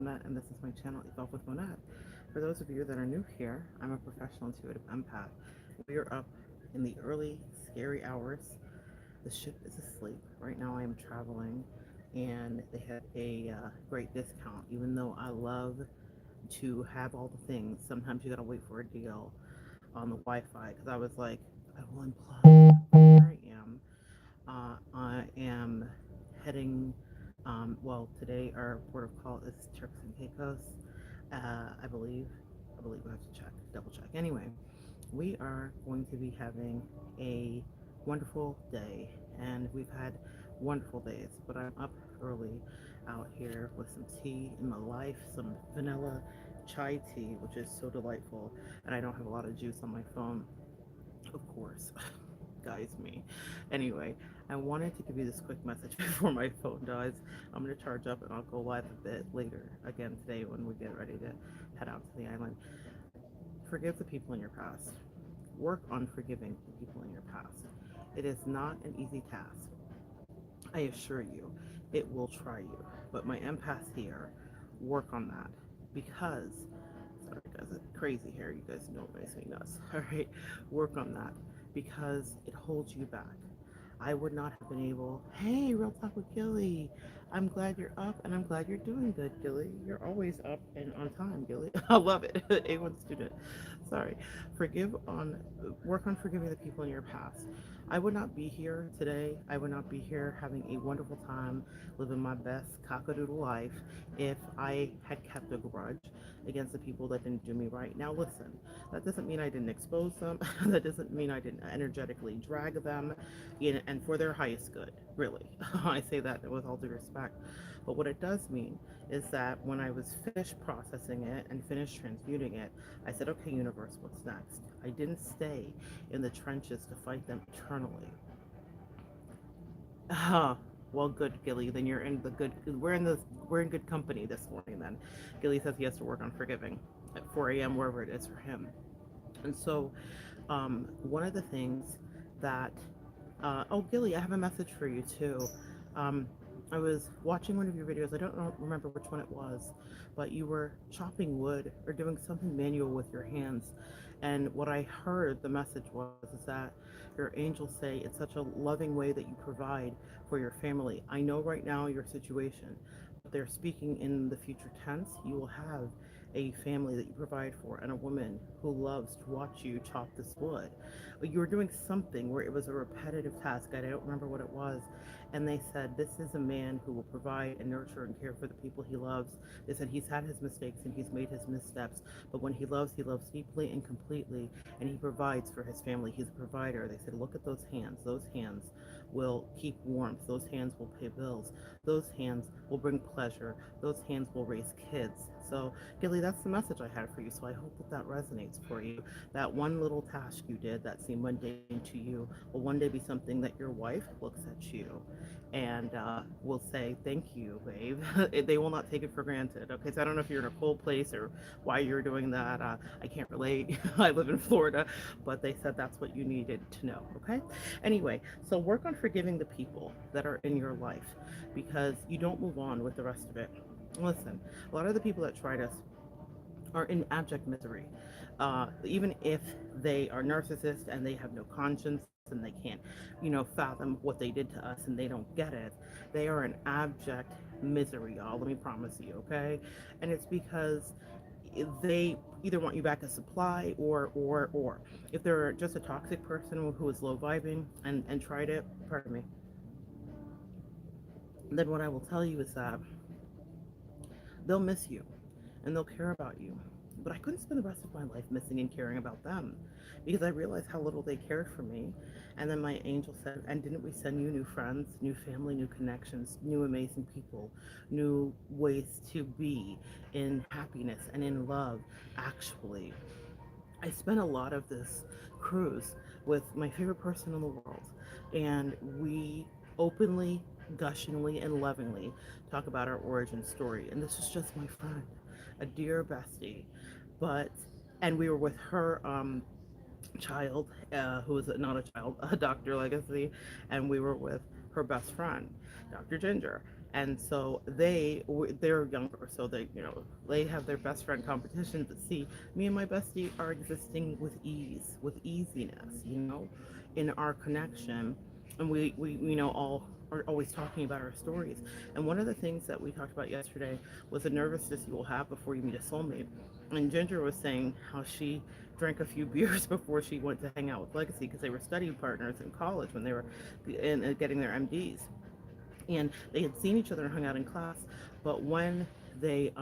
Monette, and this is my channel, Evolve with Monette. For those of you that are new here, I'm a professional intuitive empath. We are up in the early, scary hours. The ship is asleep. Right now, I am traveling, and they have a great discount. Even though I love to have all the things, sometimes you gotta wait for a deal on the Wi-Fi. Because I was like, I will unplug. Here I am. I am heading, well, today our port of call is Turks and Caicos, I believe. I believe I have to check, double check. Anyway, we are going to be having a wonderful day, and we've had wonderful days, but I'm up early out here with some tea in my life, some vanilla chai tea, which is so delightful, and I don't have a lot of juice on my phone, of course. Guys, me. Anyway, I wanted to give you this quick message before my phone dies. I'm going to charge up and I'll go live a bit later again today when we get ready to head out to the island. Forgive the people in your past. Work on forgiving the people in your past. It is not an easy task. I assure you, it will try you. But my empaths here work on that because, sorry guys, it's crazy here. You guys know it makes me nuts. All right, work on that because it holds you back. I would not have been able. Hey, Real Talk with Gilly. I'm glad you're up and I'm glad you're doing good, Gilly. You're always up and on time, Gilly. I love it. A1 student. Sorry. Forgive on Work on forgiving the people in your past. I would not be here today. I would not be here having a wonderful time living my best cockadoodle life if I had kept a grudge against the people that didn't do me right. Now, listen, that doesn't mean I didn't expose them. That doesn't mean I didn't energetically drag them and for their highest good, really. I say that with all due respect. But what it does mean is that when I was finished processing it and finished transmuting it, I said, okay, universe, what's next? I didn't stay in the trenches to fight them eternally. Ah, well, good, Gilly. Then you're in the good. We're in good company this morning. Then, Gilly says he has to work on forgiving at 4 a.m. wherever it is for him. And so, one of the things that, oh, Gilly, I have a message for you too. Um, I was watching one of your videos. I don't remember which one it was, but you were chopping wood or doing something manual with your hands. And what I heard the message was is that your angels say it's such a loving way that you provide for your family. I know right now your situation, but they're speaking in the future tense. You will have a family that you provide for and a woman who loves to watch you chop this wood. But you were doing something where it was a repetitive task. I don't remember what it was. And they said, this is a man who will provide and nurture and care for the people he loves. They said he's had his mistakes and he's made his missteps, but when he loves deeply and completely, and he provides for his family. He's a provider. They said, look at those hands. Those hands will keep warmth. Those hands will pay bills. Those hands will bring pleasure. Those hands will raise kids. So, Gilly, that's the message I had for you. So I hope that that resonates for you. That one little task you did that seemed mundane to you will one day be something that your wife looks at you and will say, thank you, babe. They will not take it for granted. Okay, so I don't know if you're in a cold place or why you're doing that. I can't relate. I live in Florida, but they said that's what you needed to know. Okay, anyway, so work on forgiving the people that are in your life because you don't move on with the rest of it. Listen, a lot of the people that tried us are in abject misery. Even if they are narcissists and they have no conscience and they can't, fathom what they did to us and they don't get it, they are in abject misery, y'all. Let me promise you, okay? And it's because they either want you back as supply or if they're just a toxic person who is low vibing and tried it, pardon me, then what I will tell you is that they'll miss you and they'll care about you. But I couldn't spend the rest of my life missing and caring about them because I realized how little they cared for me. And then my angel said, and didn't we send you new friends, new family, new connections, new amazing people, new ways to be in happiness and in love? Actually, I spent a lot of this cruise with my favorite person in the world, and we openly, gushingly, and lovingly talk about our origin story. And this is just my friend, a dear bestie, but and we were with her child, who was not a child, a Dr. Legacy, and we were with her best friend, Dr. Ginger. And so they're younger, so they have their best friend competition. But see, me and my bestie are existing with ease, with easiness, in our connection, and we all are always talking about our stories. And one of the things that we talked about yesterday was the nervousness you will have before you meet a soulmate. And Ginger was saying how she drank a few beers before she went to hang out with Legacy because they were study partners in college when they were getting their MDs, and they had seen each other and hung out in class. But when they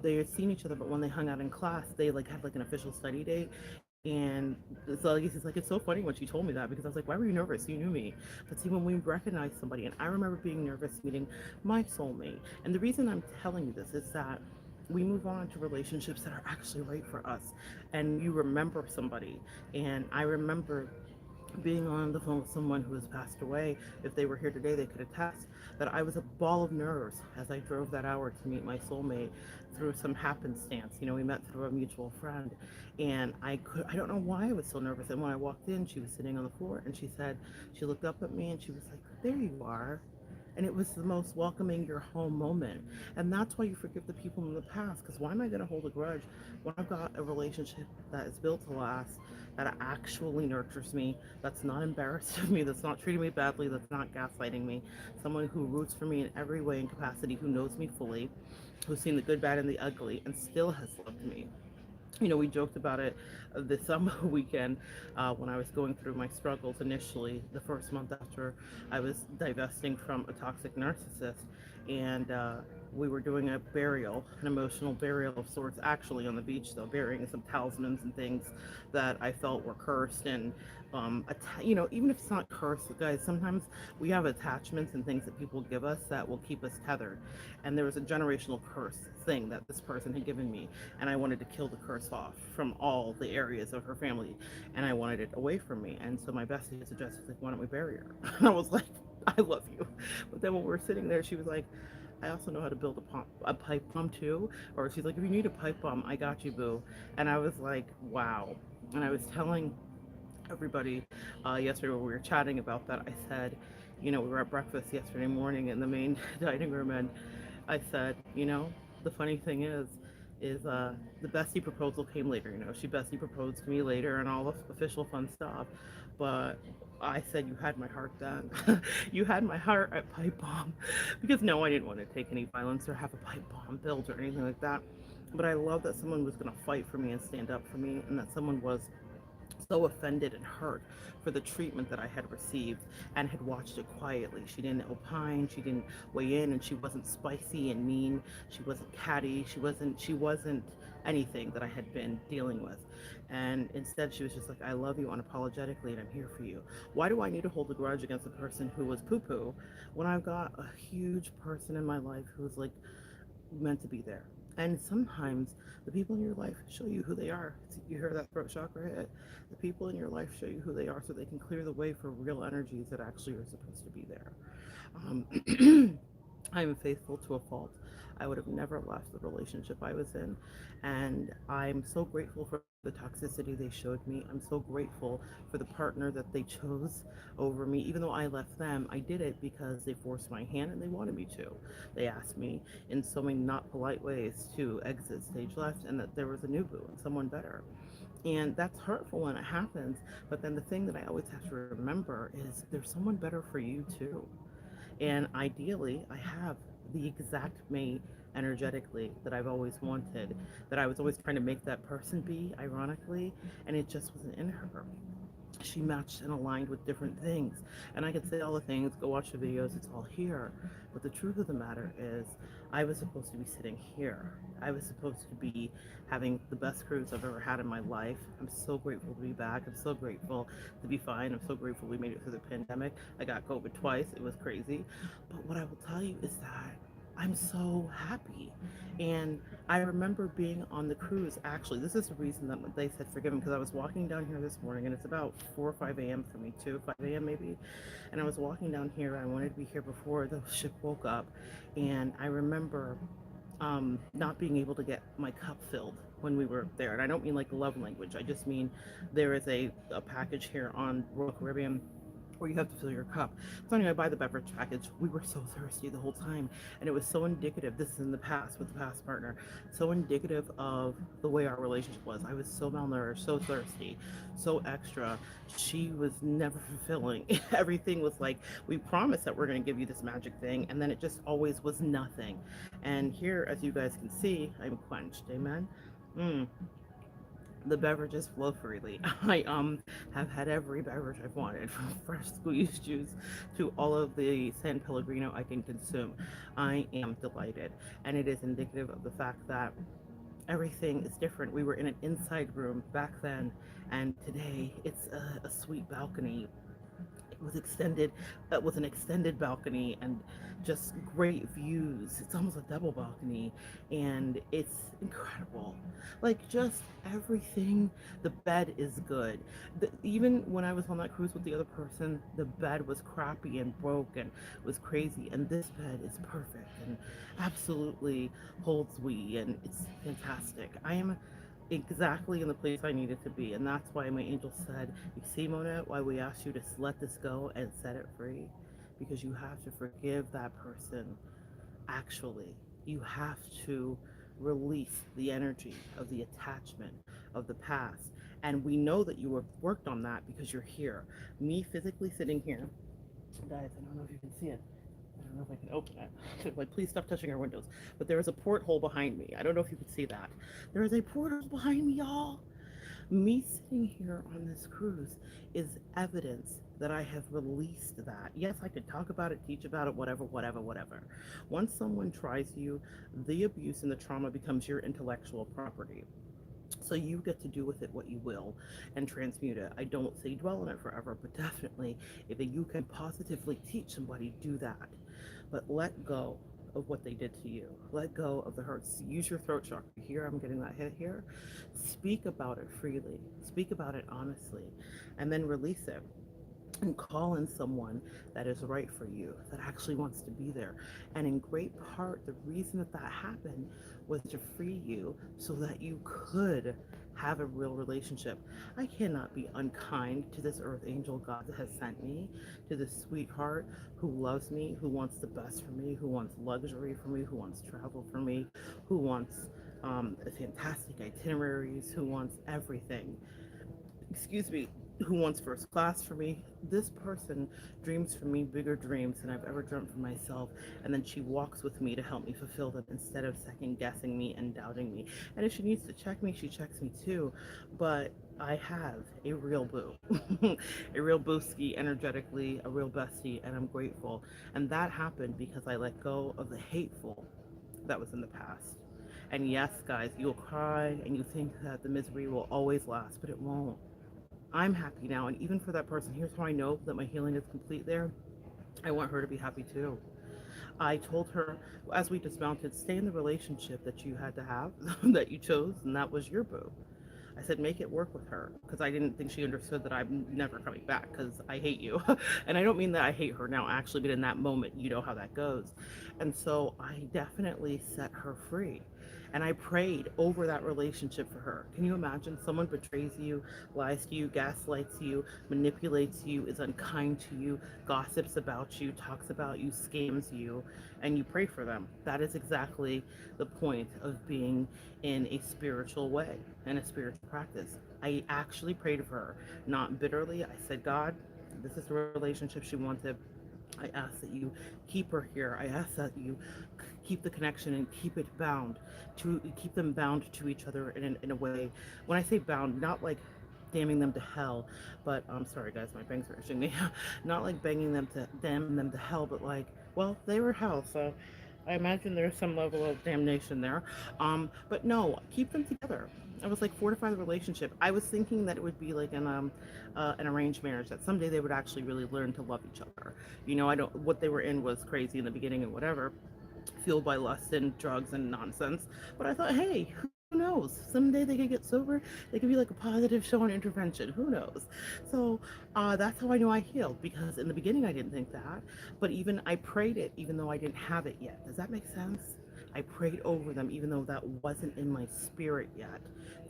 they had seen each other, but when they hung out in class, they like had like an official study date. And so like, he's like, it's so funny when she told me that, because I was like, why were you nervous? You knew me. But see, when we recognize somebody, and I remember being nervous meeting my soulmate. And the reason I'm telling you this is that we move on to relationships that are actually right for us, and you remember somebody. And I remember being on the phone with someone who has passed away. If they were here today, they could attest that I was a ball of nerves as I drove that hour to meet my soulmate through some happenstance. We met through a mutual friend, and I don't know why I was so nervous. And when I walked in, she was sitting on the floor, and she looked up at me and she was like, "There you are." And it was the most welcoming your home moment. And that's why you forgive the people in the past. Because why am I going to hold a grudge when I've got a relationship that is built to last, that actually nurtures me, that's not embarrassed of me, that's not treating me badly, that's not gaslighting me, someone who roots for me in every way and capacity, who knows me fully, who's seen the good, bad, and the ugly, and still has loved me. We joked about it this summer weekend when I was going through my struggles initially, the first month after I was divesting from a toxic narcissist. And we were doing a burial, an emotional burial of sorts, actually on the beach, though, burying some talismans and things that I felt were cursed. And, even if it's not cursed, guys, sometimes we have attachments and things that people give us that will keep us tethered. And there was a generational curse thing that this person had given me, and I wanted to kill the curse off from all the areas of her family, and I wanted it away from me. And so my bestie had suggested, like, why don't we bury her? And I was like, I love you. But then when we were sitting there, she was like, I also know how to build a pipe bomb too. Or she's like, if you need a pipe bomb, I got you, boo. And I was like, wow. And I was telling everybody yesterday when we were chatting about that, I said, we were at breakfast yesterday morning in the main dining room, and I said, the funny thing is the bestie proposal came later. She bestie proposed to me later and all the official fun stuff. But I said, you had my heart then. You had my heart at pipe bomb. Because no, I didn't want to take any violence or have a pipe bomb built or anything like that. But I love that someone was going to fight for me and stand up for me, and that someone was so offended and hurt for the treatment that I had received and had watched it quietly. She didn't opine, she didn't weigh in, and she wasn't spicy and mean. She wasn't catty. She wasn't anything that I had been dealing with. And instead she was just like, I love you unapologetically and I'm here for you. Why do I need to hold a grudge against a person who was poo poo when I've got a huge person in my life who's like meant to be there? And sometimes the people in your life show you who they are. You hear that throat chakra hit. The people in your life show you who they are so they can clear the way for real energies that actually are supposed to be there. I am faithful to a fault. I would have never left the relationship I was in. And I'm so grateful for the toxicity they showed me. I'm so grateful for the partner that they chose over me. Even though I left them, I did it because they forced my hand and they wanted me to. They asked me in so many not polite ways to exit stage left, and that there was a new boo and someone better. And that's hurtful when it happens. But then the thing that I always have to remember is there's someone better for you too. And ideally, I have the exact mate energetically that I've always wanted, that I was always trying to make that person be, ironically, and it just wasn't in her. She matched and aligned with different things. And I could say all the things, go watch the videos, it's all here. But the truth of the matter is, I was supposed to be sitting here. I was supposed to be having the best cruise I've ever had in my life. I'm so grateful to be back. I'm so grateful to be fine. I'm so grateful we made it through the pandemic. I got COVID twice. It was crazy. But what I will tell you is that I'm so happy. And I remember being on the cruise. Actually, this is the reason that they said forgive him, because I was walking down here this morning, and it's about 4 or 5 a.m. for me too, 5 a.m. maybe. And I was walking down here, and I wanted to be here before the ship woke up. And I remember not being able to get my cup filled when we were there. And I don't mean like love language. I just mean there is a package here on Royal Caribbean or you have to fill your cup. So anyway, I buy the beverage package. We were so thirsty the whole time, and it was so indicative. This is in the past with the past partner, so indicative of the way our relationship was. I was so malnourished, so thirsty, so extra. She was never fulfilling. Everything was like, we promised that we're going to give you this magic thing, and then it just always was nothing. And here, as you guys can see, I'm quenched. Amen. Mm, the beverages flow freely. I have had every beverage I've wanted, from fresh squeezed juice to all of the San Pellegrino I can consume. I am delighted, and it is indicative of the fact that everything is different. We were in an inside room back then, and today it's a sweet balcony with extended with an extended balcony and just great views. It's almost a double balcony, and it's incredible. Like, just everything. The bed is good. Even when I was on that cruise with the other person, the bed was crappy and broke and was crazy, and this bed is perfect and absolutely holds we, and it's fantastic. I am exactly in the place I needed to be. And that's why my angel said, you see, Mona, why we asked you to let this go and set it free? Because you have to forgive that person. Actually, you have to release the energy of the attachment of the past. And we know that you have worked on that because you're here. Me physically sitting here, guys, I don't know if you can see it. I don't know if I can open it. Like, please stop touching our windows. But there is a porthole behind me. I don't know if you can see that. There is a porthole behind me, y'all. Me sitting here on this cruise is evidence that I have released that. Yes, I could talk about it, teach about it, whatever, whatever, whatever. Once someone tries you, the abuse and the trauma becomes your intellectual property. So you get to do with it what you will and transmute it. I don't say dwell on it forever, but definitely if you can positively teach somebody, do that. But let go of what they did to you. Let go of the hurts. Use your throat chakra. Here, I'm getting that hit here. Speak about it freely. Speak about it honestly, and then release it and call in someone that is right for you, that actually wants to be there. And in great part, the reason that that happened was to free you so that you could have a real relationship. I cannot be unkind to this earth angel God that has sent me, to this sweetheart who loves me, who wants the best for me, who wants luxury for me, who wants travel for me, who wants fantastic itineraries, who wants everything, excuse me, who wants first class for me. This person dreams for me bigger dreams than I've ever dreamt for myself. And then she walks with me to help me fulfill them instead of second guessing me and doubting me. And if she needs to check me, she checks me too. But I have a real boo, a real booski energetically, a real bestie, and I'm grateful. And that happened because I let go of the hateful that was in the past. And yes, guys, you'll cry and you think that the misery will always last, but it won't. I'm happy now. And even for that person, here's how I know that my healing is complete there. I want her to be happy too. I told her as we dismounted, stay in the relationship that you had to have, that you chose, and that was your boo. I said, make it work with her because I didn't think she understood that I'm never coming back because I hate you. And I don't mean that I hate her now, actually, but in that moment, you know how that goes. And so I definitely set her free. And I prayed over that relationship for her. Can you imagine someone betrays you, lies to you, gaslights you, manipulates you, is unkind to you, gossips about you, talks about you, scams you, and you pray for them? That is exactly the point of being in a spiritual way and a spiritual practice. I actually prayed for her, not bitterly. I said, God, this is the relationship she wanted. I ask that you keep her here. I ask that you keep the connection and keep it bound to keep them bound to each other in a way. When I say bound, not like damning them to hell, but I'm sorry guys, my bangs are itching me. Not like banging them to damn them to hell, but like, well, they were hell, so I imagine there's some level of damnation there. But no, keep them together. I was like, fortify the relationship. I was thinking that it would be like an arranged marriage, that someday they would actually really learn to love each other. You know, I don't. What they were in was crazy in the beginning and whatever, fueled by lust and drugs and nonsense. But I thought, hey, who knows? Someday they could get sober. They could be like a positive show on intervention. Who knows? So that's how I know I healed, because in the beginning I didn't think that, but even I prayed it even though I didn't have it yet. Does that make sense? I prayed over them, even though that wasn't in my spirit yet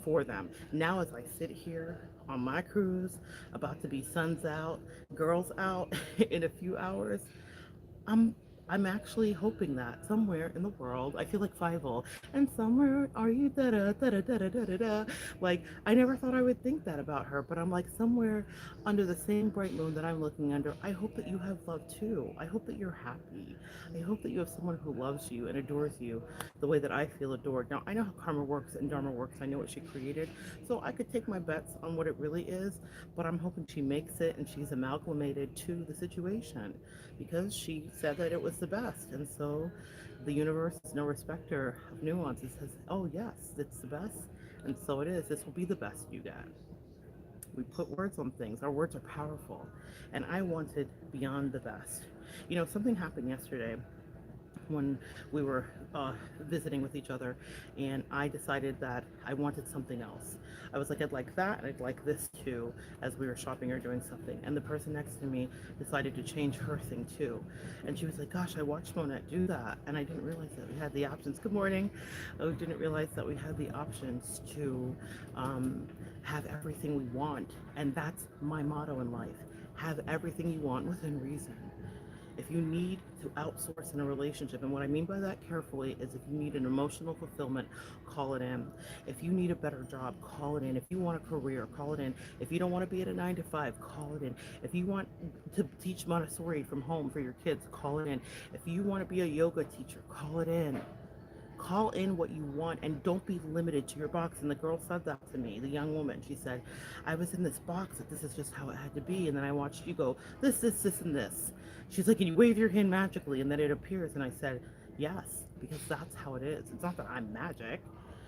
for them. Now, as I sit here on my cruise, about to be suns out, girls out in a few hours, I'm I'm actually hoping that somewhere in the world, I feel like Fievel, and somewhere are you da da da da da da da da. Like I never thought I would think that about her, but I'm like somewhere under the same bright moon that I'm looking under. I hope that you have love too. I hope that you're happy. I hope that you have someone who loves you and adores you the way that I feel adored. Now I know how karma works and dharma works. I know what she created, so I could take my bets on what it really is. But I'm hoping she makes it and she's amalgamated to the situation because she said that it was the best. And so the universe is no respecter of nuance. It says, oh, yes, it's the best. And so it is. This will be the best you get. We put words on things. Our words are powerful. And I wanted beyond the best. You know, something happened yesterday when we were visiting with each other, and I decided that I wanted something else. I was like, I'd like that, and I'd like this too, as we were shopping or doing something. And the person next to me decided to change her thing too. And she was like, gosh, I watched Monette do that, and I didn't realize that we had the options. Good morning. I didn't realize that we had the options to have everything we want. And that's my motto in life: have everything you want within reason. If you need to outsource in a relationship, and what I mean by that carefully is if you need an emotional fulfillment, call it in. If you need a better job, call it in. If you want a career, call it in. If you don't want to be at a 9 to 5, call it in. If you want to teach Montessori from home for your kids, call it in. If you want to be a yoga teacher, call it in. Call in what you want and don't be limited to your box. And the girl said that to me, the young woman. She said, I was in this box that this is just how it had to be. And then I watched you go, this, and this. She's like, and you wave your hand magically and then it appears. And I said, yes, because that's how it is. It's not that I'm magic.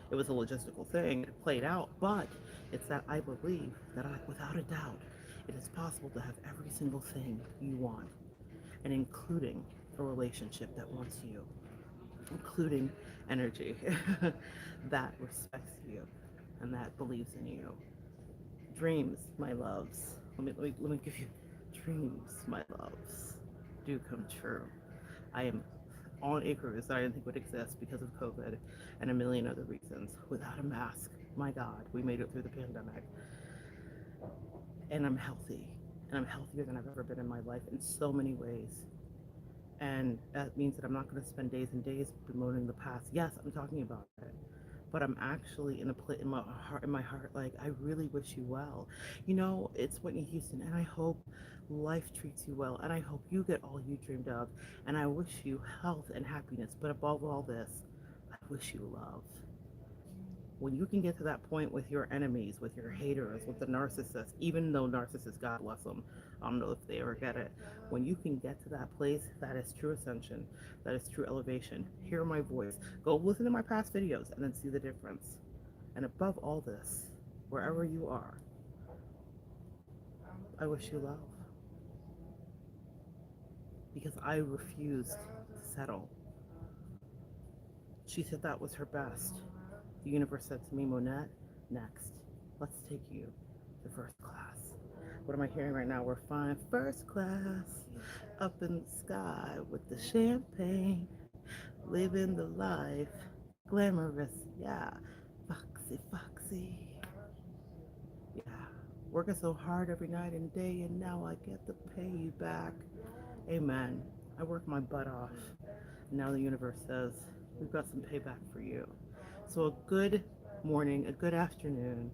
It was a logistical thing. It played out. But it's that I believe that without a doubt, it is possible to have every single thing you want, and including a relationship that wants you, including energy that respects you and that believes in you. Dreams, my loves. Let me give you dreams, my loves, do come true. I am on a cruise that I didn't think would exist because of COVID and a million other reasons. Without a mask, my God, we made it through the pandemic, and I'm healthy, and I'm healthier than I've ever been in my life in so many ways. And that means that I'm not going to spend days and days bemoaning the past. Yes, I'm talking about it, but I'm actually in a place in my heart, like I really wish you well. You know, it's Whitney Houston, and I hope life treats you well, and I hope you get all you dreamed of, and I wish you health and happiness. But above all this, I wish you love. When you can get to that point with your enemies, with your haters, with the narcissists, even though narcissists, God bless them, I don't know if they ever get it. When you can get to that place, that is true ascension, that is true elevation. Hear my voice. Go listen to my past videos and then see the difference. And above all this, wherever you are, I wish you love because I refused to settle. She said that was her best. The universe said to me, Monette, next, let's take you to first class. What am I hearing right now? We're flying first class up in the sky with the champagne, living the life, glamorous, yeah, foxy, foxy, yeah. Working so hard every night and day, and now I get the payback. Amen. I worked my butt off. Now the universe says, we've got some payback for you. So a good morning, a good afternoon,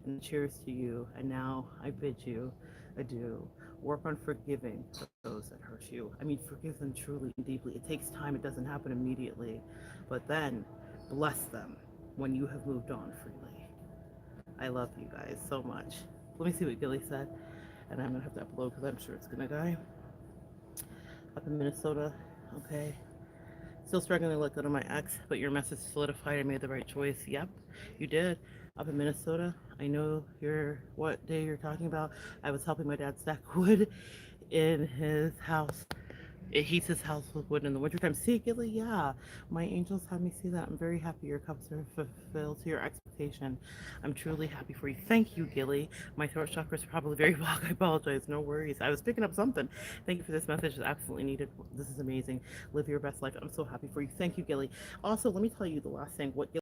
and cheers to you. And now I bid you adieu. Work on forgiving those that hurt you. I mean, forgive them truly and deeply. It takes time. It doesn't happen immediately. But then bless them when you have moved on freely. I love you guys so much. Let me see what Gilly said. And I'm going to have to upload because I'm sure it's going to die. Up in Minnesota. Okay. Still struggling to let go of my ex, but your message solidified I made the right choice. Yep, you did. Up in Minnesota, I know what day you're talking about. I was helping my dad stack wood in his house It heats his house with wood in the wintertime. See, Gilly, yeah. My angels have me see that. I'm very happy your cups are fulfilled to your expectation. I'm truly happy for you. Thank you, Gilly. My throat chakra is probably very blocked. I apologize. No worries. I was picking up something. Thank you for this message. It's absolutely needed. This is amazing. Live your best life. I'm so happy for you. Thank you, Gilly. Also, let me tell you the last thing. What Gilly